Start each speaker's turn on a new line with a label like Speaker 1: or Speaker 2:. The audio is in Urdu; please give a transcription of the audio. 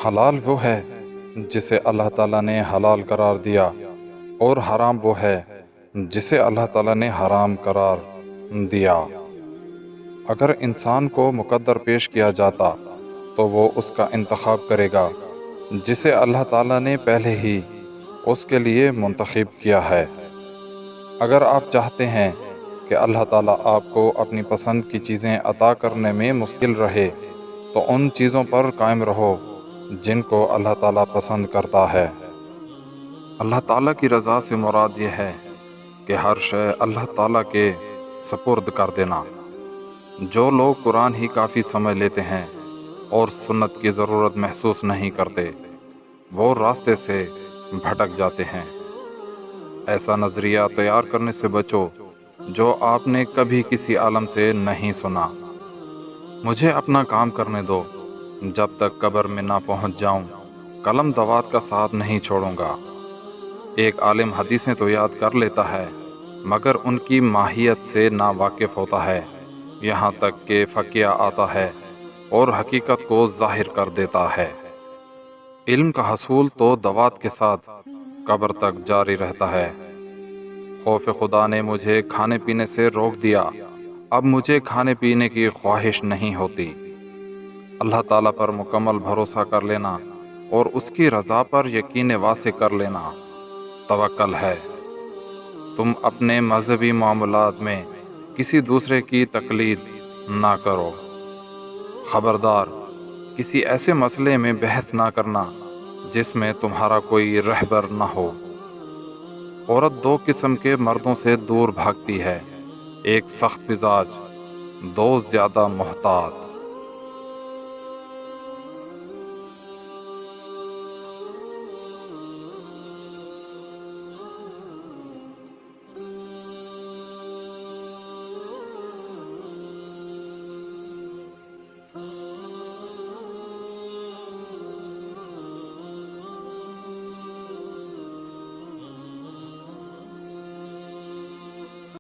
Speaker 1: حلال وہ ہے جسے اللہ تعالیٰ نے حلال قرار دیا، اور حرام وہ ہے جسے اللہ تعالیٰ نے حرام قرار دیا۔ اگر انسان کو مقدر پیش کیا جاتا تو وہ اس کا انتخاب کرے گا جسے اللہ تعالیٰ نے پہلے ہی اس کے لیے منتخب کیا ہے۔ اگر آپ چاہتے ہیں کہ اللہ تعالیٰ آپ کو اپنی پسند کی چیزیں عطا کرنے میں مشکل رہے تو ان چیزوں پر قائم رہو جن کو اللہ تعالیٰ پسند کرتا ہے۔ اللہ تعالیٰ کی رضا سے مراد یہ ہے کہ ہر شے اللہ تعالیٰ کے سپرد کر دینا۔ جو لوگ قرآن ہی کافی سمجھ لیتے ہیں اور سنت کی ضرورت محسوس نہیں کرتے، وہ راستے سے بھٹک جاتے ہیں۔ ایسا نظریہ تیار کرنے سے بچو جو آپ نے کبھی کسی عالم سے نہیں سنا۔ مجھے اپنا کام کرنے دو، جب تک قبر میں نہ پہنچ جاؤں قلم دوات کا ساتھ نہیں چھوڑوں گا۔ ایک عالم حدیثیں تو یاد کر لیتا ہے مگر ان کی ماہیت سے نا واقف ہوتا ہے، یہاں تک کہ فقیہ آتا ہے اور حقیقت کو ظاہر کر دیتا ہے۔ علم کا حصول تو دوات کے ساتھ قبر تک جاری رہتا ہے۔ خوف خدا نے مجھے کھانے پینے سے روک دیا، اب مجھے کھانے پینے کی خواہش نہیں ہوتی۔ اللہ تعالیٰ پر مکمل بھروسہ کر لینا اور اس کی رضا پر یقین واسع کر لینا توکل ہے۔ تم اپنے مذہبی معاملات میں کسی دوسرے کی تقلید نہ کرو۔ خبردار، کسی ایسے مسئلے میں بحث نہ کرنا جس میں تمہارا کوئی رہبر نہ ہو۔ عورت دو قسم کے مردوں سے دور بھاگتی ہے، ایک سخت مزاج، دو زیادہ محتاط۔